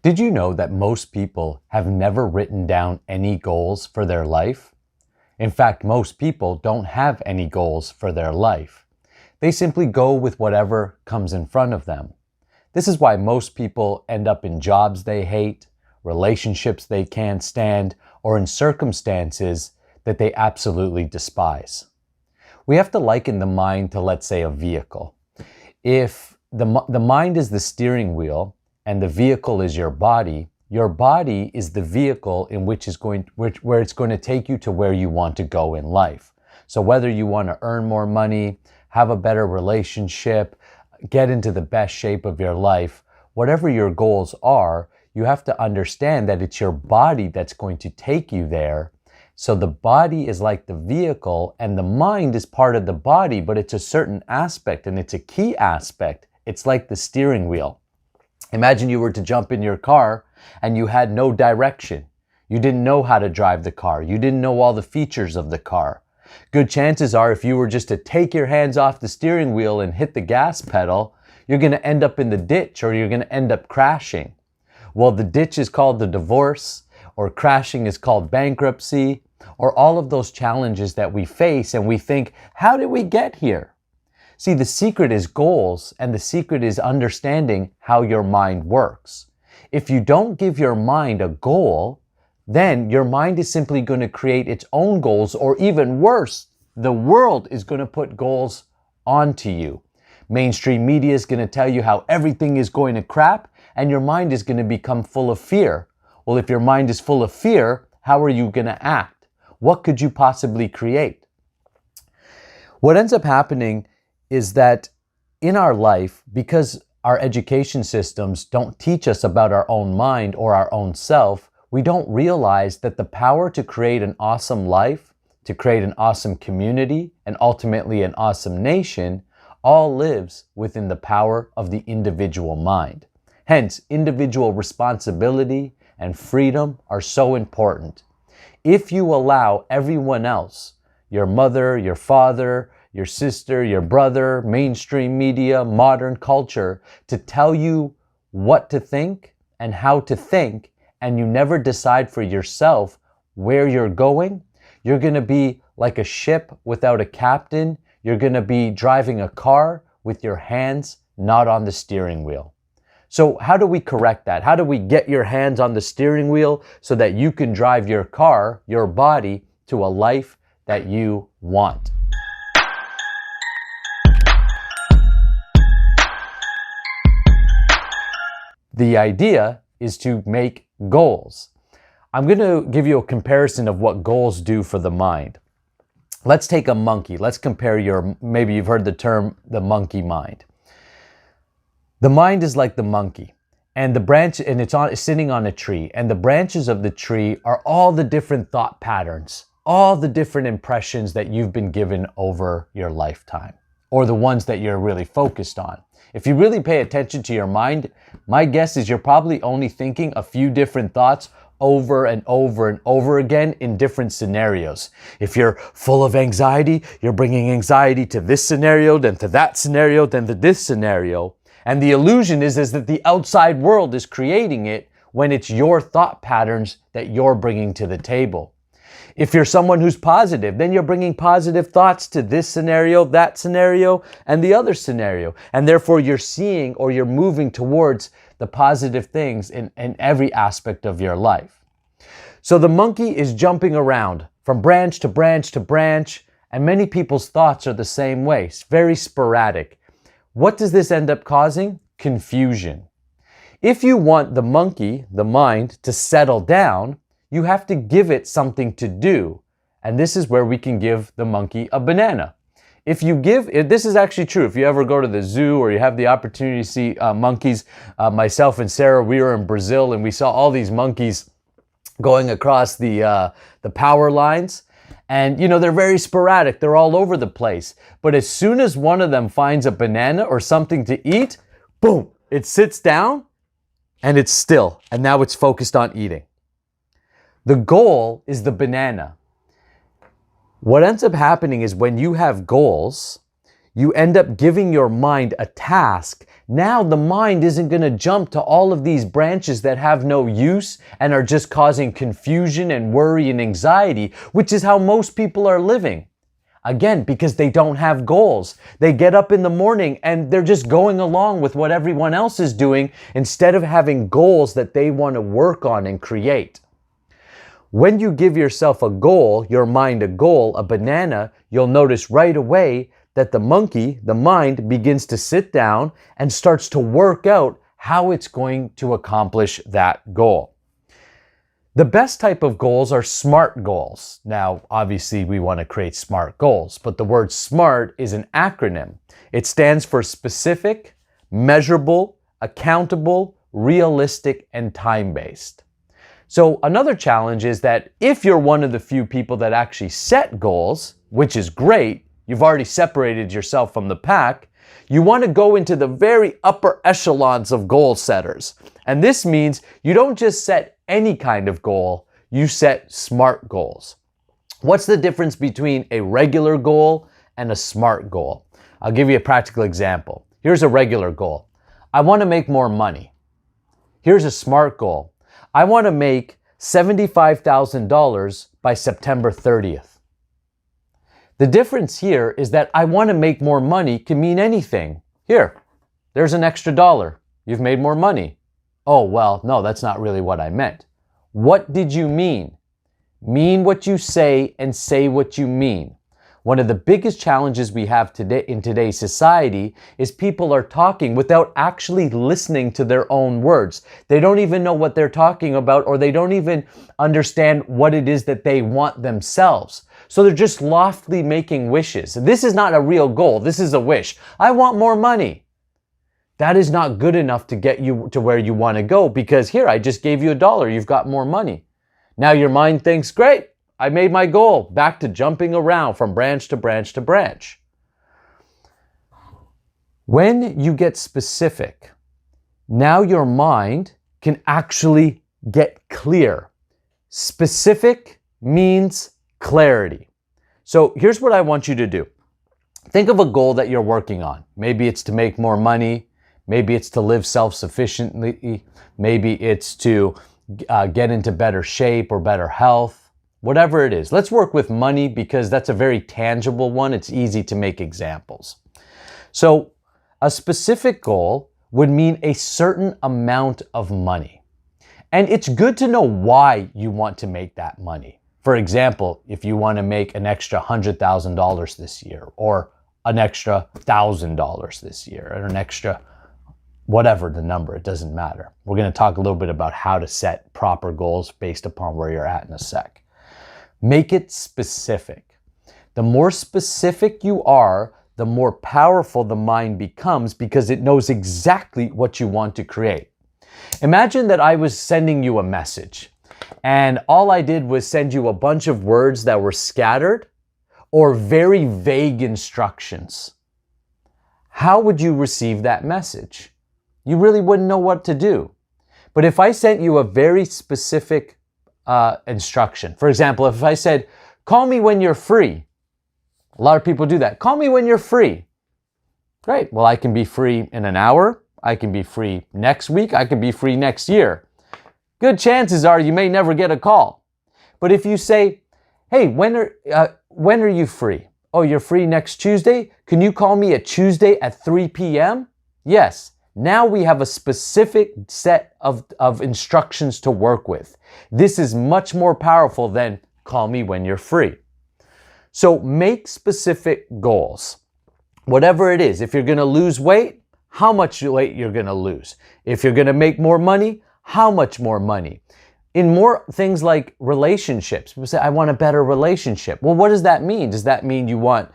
Did you know that most people have never written down any goals for their life? In fact, most people don't have any goals for their life. They simply go with whatever comes in front of them. This is why most people end up in jobs they hate, relationships they can't stand, or in circumstances that they absolutely despise. We have to liken the mind to, let's say, a vehicle. If the mind is the steering wheel and the vehicle is your body is the vehicle in which where it's going to take you to where you want to go in life. So whether you want to earn more money, have a better relationship, get into the best shape of your life, whatever your goals are, you have to understand that it's your body that's going to take you there. So the body is like the vehicle and the mind is part of the body, but it's a certain aspect and it's a key aspect. It's like the steering wheel. Imagine you were to jump in your car and you had no direction. You didn't know how to drive the car. You didn't know all the features of the car. Good chances are if you were just to take your hands off the steering wheel and hit the gas pedal, you're going to end up in the ditch or you're going to end up crashing. Well, the ditch is called the divorce, or crashing is called bankruptcy, or all of those challenges that we face and we think, how did we get here? See, the secret is goals, and the secret is understanding how your mind works. If you don't give your mind a goal, then your mind is simply going to create its own goals, or even worse, the world is going to put goals onto you. Mainstream media is going to tell you how everything is going to crap, and your mind is going to become full of fear. Well, if your mind is full of fear, how are you going to act? What could you possibly create? What ends up happening is that in our life, because our education systems don't teach us about our own mind or our own self, we don't realize that the power to create an awesome life, to create an awesome community, and ultimately an awesome nation, all lives within the power of the individual mind. Hence, individual responsibility and freedom are so important. If you allow everyone else, your mother, your father, your sister, your brother, mainstream media, modern culture, to tell you what to think and how to think, and you never decide for yourself where you're going, you're going to be like a ship without a captain. You're going to be driving a car with your hands not on the steering wheel. So how do we correct that? How do we get your hands on the steering wheel so that you can drive your car, your body, to a life that you want? The idea is to make goals. I'm going to give you a comparison of what goals do for the mind. Let's take a monkey. Let's compare maybe you've heard the term, the monkey mind. The mind is like the monkey, and it's sitting on a tree, and the branches of the tree are all the different thought patterns, all the different impressions that you've been given over your lifetime, or the ones that you're really focused on. If you really pay attention to your mind, my guess is you're probably only thinking a few different thoughts over and over and over again in different scenarios. If you're full of anxiety, you're bringing anxiety to this scenario, then to that scenario, then to this scenario. And the illusion is that the outside world is creating it when it's your thought patterns that you're bringing to the table. If you're someone who's positive, then you're bringing positive thoughts to this scenario, that scenario, and the other scenario. And therefore you're seeing or you're moving towards the positive things in every aspect of your life. So the monkey is jumping around from branch to branch to branch, and many people's thoughts are the same way. It's very sporadic. What does this end up causing? Confusion. If you want the monkey, the mind, to settle down, you have to give it something to do. And this is where we can give the monkey a banana. This is actually true. If you ever go to the zoo or you have the opportunity to see monkeys, myself and Sarah, we were in Brazil and we saw all these monkeys going across the power lines. And, they're very sporadic. They're all over the place. But as soon as one of them finds a banana or something to eat, boom, it sits down and it's still. And now it's focused on eating. The goal is the banana. What ends up happening is when you have goals, you end up giving your mind a task. Now the mind isn't going to jump to all of these branches that have no use and are just causing confusion and worry and anxiety, which is how most people are living. Again, because they don't have goals. They get up in the morning and they're just going along with what everyone else is doing instead of having goals that they want to work on and create. When you give yourself a goal, your mind a goal, a banana, you'll notice right away that the monkey, the mind, begins to sit down and starts to work out how it's going to accomplish that goal. The best type of goals are SMART goals. Now, obviously, we want to create SMART goals, but the word SMART is an acronym. It stands for specific, measurable, accountable, realistic, and time-based. So another challenge is that if you're one of the few people that actually set goals, which is great, you've already separated yourself from the pack, you want to go into the very upper echelons of goal setters. And this means you don't just set any kind of goal, you set SMART goals. What's the difference between a regular goal and a SMART goal? I'll give you a practical example. Here's a regular goal. I want to make more money. Here's a SMART goal. I want to make $75,000 by September 30th. The difference here is that I want to make more money can mean anything. Here, there's an extra dollar. You've made more money. Oh, well, no, that's not really what I meant. What did you mean? Mean what you say and say what you mean. One of the biggest challenges we have today in today's society is people are talking without actually listening to their own words. They don't even know what they're talking about, or they don't even understand what it is that they want themselves. So they're just loftily making wishes. This is not a real goal. This is a wish. I want more money. That is not good enough to get you to where you want to go, because here, I just gave you $1. You've got more money. Now your mind thinks, great, I made my goal. Back to jumping around from branch to branch to branch. When you get specific, now your mind can actually get clear. Specific means clarity. So here's what I want you to do. Think of a goal that you're working on. Maybe it's to make more money. Maybe it's to live self-sufficiently. Maybe it's to get into better shape or better health. Whatever it is. Let's work with money because that's a very tangible one. It's easy to make examples. So a specific goal would mean a certain amount of money. And it's good to know why you want to make that money. For example, if you want to make an extra $100,000 this year, or an extra $1,000 this year, or an extra whatever the number, it doesn't matter. We're going to talk a little bit about how to set proper goals based upon where you're at in a sec. Make it specific. The more specific you are, the more powerful the mind becomes because it knows exactly what you want to create. Imagine that I was sending you a message and all I did was send you a bunch of words that were scattered or very vague instructions. How would you receive that message? You really wouldn't know what to do. But if I sent you a very specific instruction, for example, if I said, call me when you're free. A lot of people do that. Call me when you're free. Great. Well, I can be free in an hour. I can be free next week. I can be free next year. Good chances are you may never get a call. But if you say, hey, when are you free? Oh, you're free next Tuesday? Can you call me at Tuesday at 3 p.m.? Yes. Now we have a specific set of instructions to work with. This is much more powerful than call me when you're free. So make specific goals. Whatever it is, if you're going to lose weight, how much weight you're going to lose. If you're going to make more money, how much more money. In more things like relationships, people say, I want a better relationship. Well, what does that mean? Does that mean you want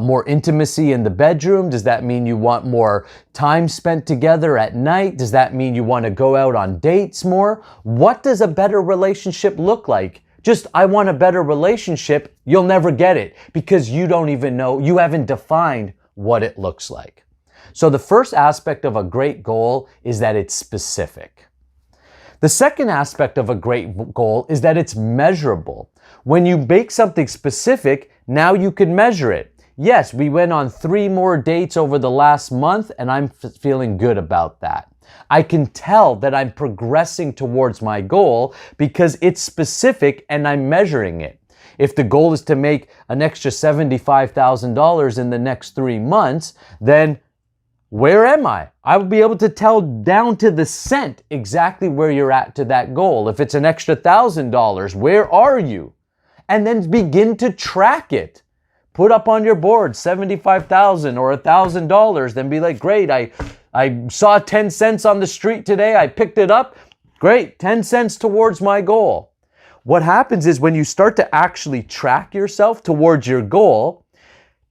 more intimacy in the bedroom? Does that mean you want more time spent together at night? Does that mean you want to go out on dates more? What does a better relationship look like? Just, I want a better relationship, you'll never get it because you don't even know, you haven't defined what it looks like. So the first aspect of a great goal is that it's specific. The second aspect of a great goal is that it's measurable. When you make something specific, now you can measure it. Yes, we went on 3 more dates over the last month and I'm feeling good about that. I can tell that I'm progressing towards my goal because it's specific and I'm measuring it. If the goal is to make an extra $75,000 in the next 3 months, then where am I? I will be able to tell down to the cent exactly where you're at to that goal. If it's an extra $1,000, where are you? And then begin to track it. Put up on your board $75,000 or $1,000, then be like, great, I saw 10 cents on the street today, I picked it up. Great, 10 cents towards my goal. What happens is when you start to actually track yourself towards your goal,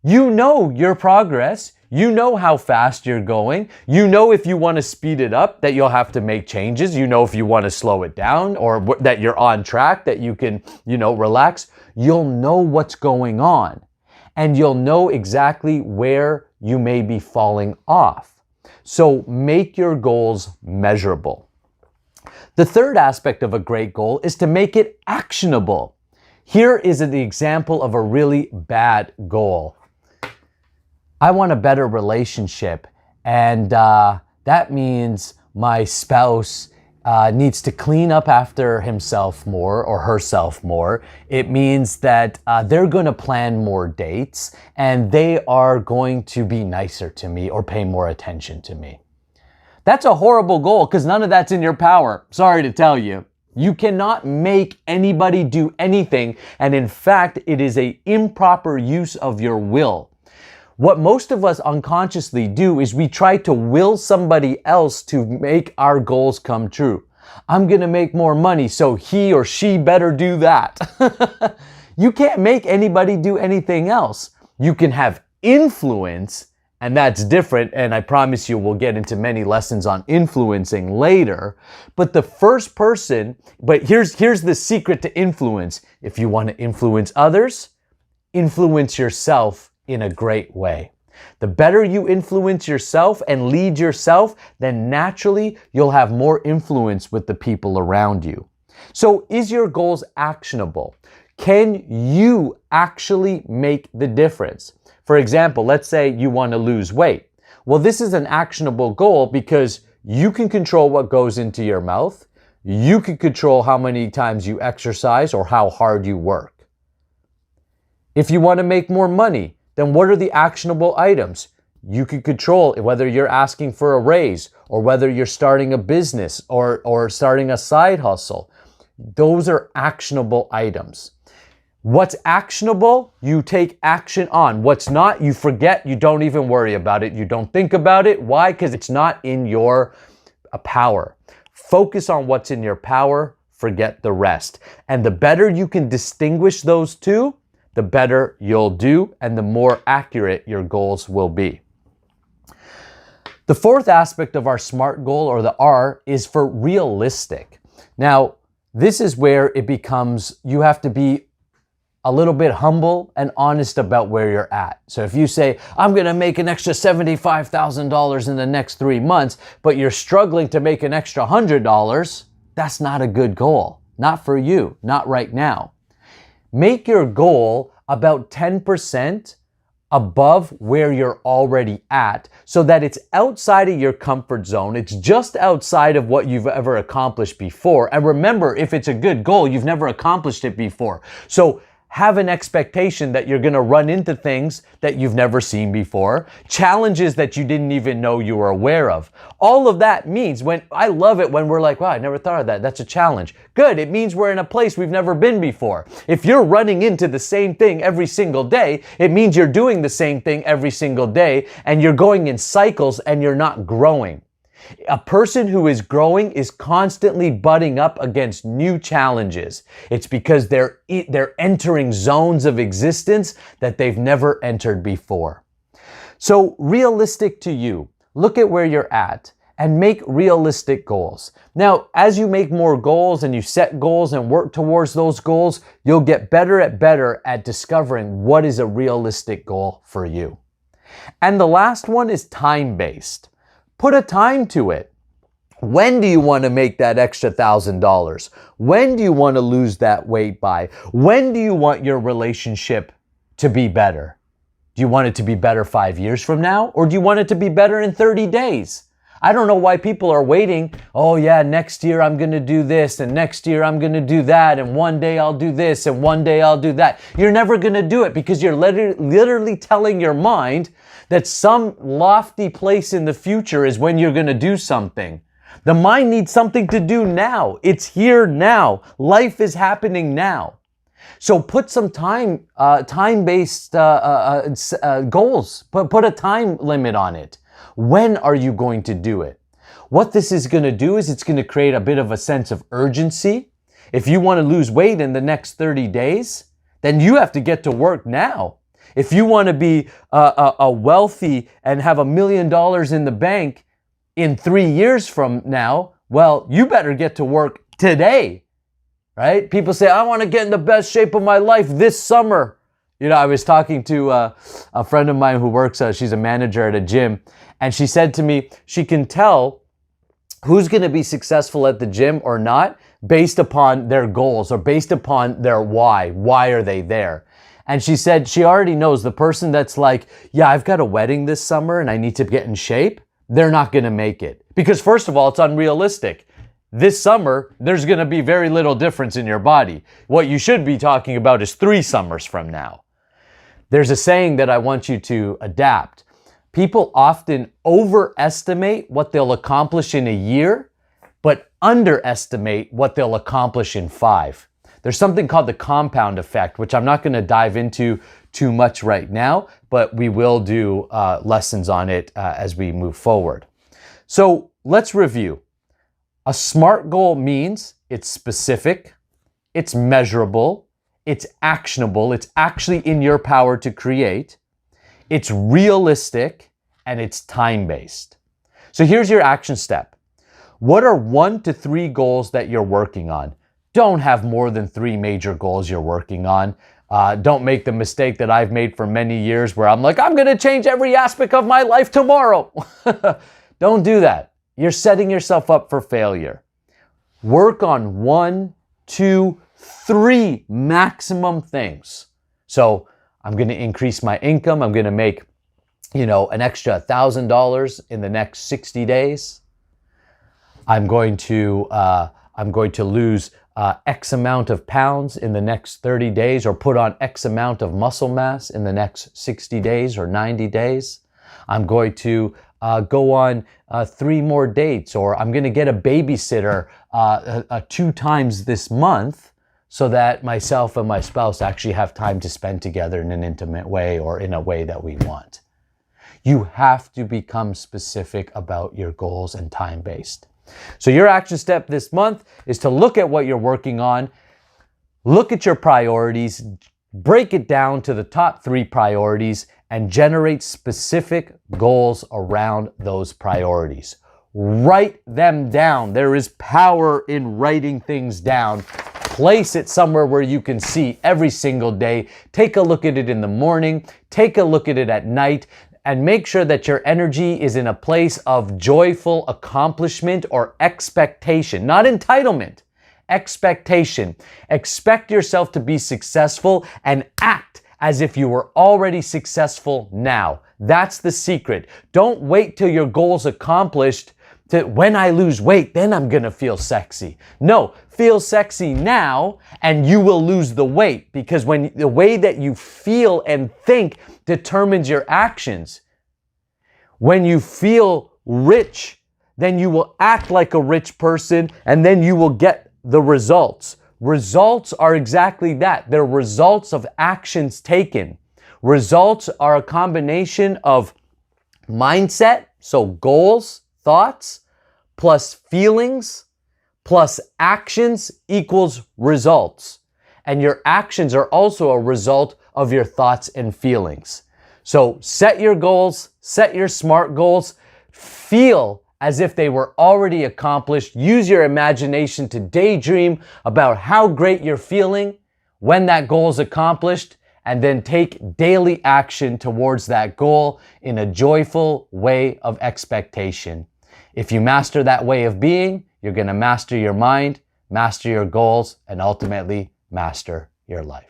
you know your progress, you know how fast you're going, you know if you want to speed it up that you'll have to make changes, you know if you want to slow it down or that you're on track, that you can, relax. You'll know what's going on and you'll know exactly where you may be falling off. So make your goals measurable. The third aspect of a great goal is to make it actionable. Here is an example of a really bad goal. I want a better relationship, and that means my spouse needs to clean up after himself more or herself more. It means that they're going to plan more dates and they are going to be nicer to me or pay more attention to me. That's a horrible goal because none of that's in your power. Sorry to tell you. You cannot make anybody do anything, and in fact, it is an improper use of your will. What most of us unconsciously do is we try to will somebody else to make our goals come true. I'm going to make more money, so he or she better do that. You can't make anybody do anything else. You can have influence, and that's different, and I promise you we'll get into many lessons on influencing later. But the first person, here's the secret to influence. If you want to influence others, influence yourself in a great way. The better you influence yourself and lead yourself, then naturally you'll have more influence with the people around you. So is your goals actionable? Can you actually make the difference? For example, let's say you want to lose weight. Well, this is an actionable goal because you can control what goes into your mouth. You can control how many times you exercise or how hard you work. If you want to make more money, then what are the actionable items? You can control whether you're asking for a raise or whether you're starting a business or starting a side hustle. Those are actionable items. What's actionable, you take action on. What's not, you forget, you don't even worry about it. You don't think about it. Why? Because it's not in your power. Focus on what's in your power, forget the rest. And the better you can distinguish those two, the better you'll do and the more accurate your goals will be. The fourth aspect of our SMART goal, or the R, is for realistic. Now, this is where it becomes, you have to be a little bit humble and honest about where you're at. So if you say, I'm going to make an extra $75,000 in the next 3 months, but you're struggling to make an extra $100, that's not a good goal. Not for you, not right now. Make your goal about 10% above where you're already at so that it's outside of your comfort zone. It's just outside of what you've ever accomplished before. And remember, if it's a good goal, you've never accomplished it before. So have an expectation that you're going to run into things that you've never seen before, challenges that you didn't even know you were aware of. All of that means, I love it when we're like, wow, I never thought of that. That's a challenge. Good. It means we're in a place we've never been before. If you're running into the same thing every single day, it means you're doing the same thing every single day and you're going in cycles and you're not growing. A person who is growing is constantly butting up against new challenges. It's because they're entering zones of existence that they've never entered before. So realistic to you, look at where you're at and make realistic goals. Now, as you make more goals and you set goals and work towards those goals, you'll get better at discovering what is a realistic goal for you. And the last one is time-based. Put a time to it. When do you want to make that extra $1,000? When do you want to lose that weight by? When do you want your relationship to be better? Do you want it to be better 5 years from now? Or do you want it to be better in 30 days? I don't know why people are waiting. Oh yeah, next year I'm going to do this, and next year I'm going to do that, and one day I'll do this, and one day I'll do that. You're never going to do it because you're literally telling your mind that some lofty place in the future is when you're going to do something. The mind needs something to do now. It's here now. Life is happening now. So put some time-based goals. Put a time limit on it. When are you going to do it? What this is going to do is it's going to create a bit of a sense of urgency. If you want to lose weight in the next 30 days, then you have to get to work now. If you want to be wealthy and have $1 million in the bank in 3 years from now, well, you better get to work today, right? People say, I want to get in the best shape of my life this summer. You know, I was talking to a friend of mine who works, she's a manager at a gym, and she said to me, she can tell who's going to be successful at the gym or not based upon their goals or based upon their why. Why are they there? And she said she already knows the person that's like, yeah, I've got a wedding this summer and I need to get in shape. They're not going to make it. Because first of all, it's unrealistic. This summer, there's going to be very little difference in your body. What you should be talking about is 3 summers from now. There's a saying that I want you to adapt. People often overestimate what they'll accomplish in a year, but underestimate what they'll accomplish in 5. There's something called the compound effect, which I'm not going to dive into too much right now, but we will do lessons on it as we move forward. So let's review. A SMART goal means it's specific, it's measurable, it's actionable, it's actually in your power to create, it's realistic, and it's time-based. So here's your action step. What are 1 to 3 goals that you're working on? Don't have more than 3 major goals you're working on. Don't make the mistake that I've made for many years where I'm like, I'm going to change every aspect of my life tomorrow. Don't do that. You're setting yourself up for failure. Work on 1, 2, 3 maximum things. So I'm going to increase my income. I'm going to make, an extra $1,000 in the next 60 days. I'm going to lose X amount of pounds in the next 30 days, or put on X amount of muscle mass in the next 60 days or 90 days. I'm going to go on 3 more dates, or I'm going to get a babysitter 2 times this month so that myself and my spouse actually have time to spend together in an intimate way or in a way that we want. You have to become specific about your goals and time-based. So your action step this month is to look at what you're working on, look at your priorities, break it down to the top 3 priorities, and generate specific goals around those priorities. Write them down. There is power in writing things down. Place it somewhere where you can see every single day. Take a look at it in the morning. Take a look at it at night. And make sure that your energy is in a place of joyful accomplishment or expectation, not entitlement, expectation. Expect yourself to be successful and act as if you were already successful now. That's the secret. Don't wait till your goal's accomplished to when I lose weight, then I'm gonna feel sexy. No, feel sexy now and you will lose the weight, because when the way that you feel and think determines your actions. When you feel rich, then you will act like a rich person and then you will get the results. Results are exactly that. They're results of actions taken. Results are a combination of mindset, so goals, thoughts, plus feelings, plus actions equals results. And your actions are also a result of your thoughts and feelings. So set your goals, set your SMART goals, feel as if they were already accomplished. Use your imagination to daydream about how great you're feeling when that goal is accomplished, and then take daily action towards that goal in a joyful way of expectation. If you master that way of being, you're going to master your mind, master your goals, and ultimately master your life.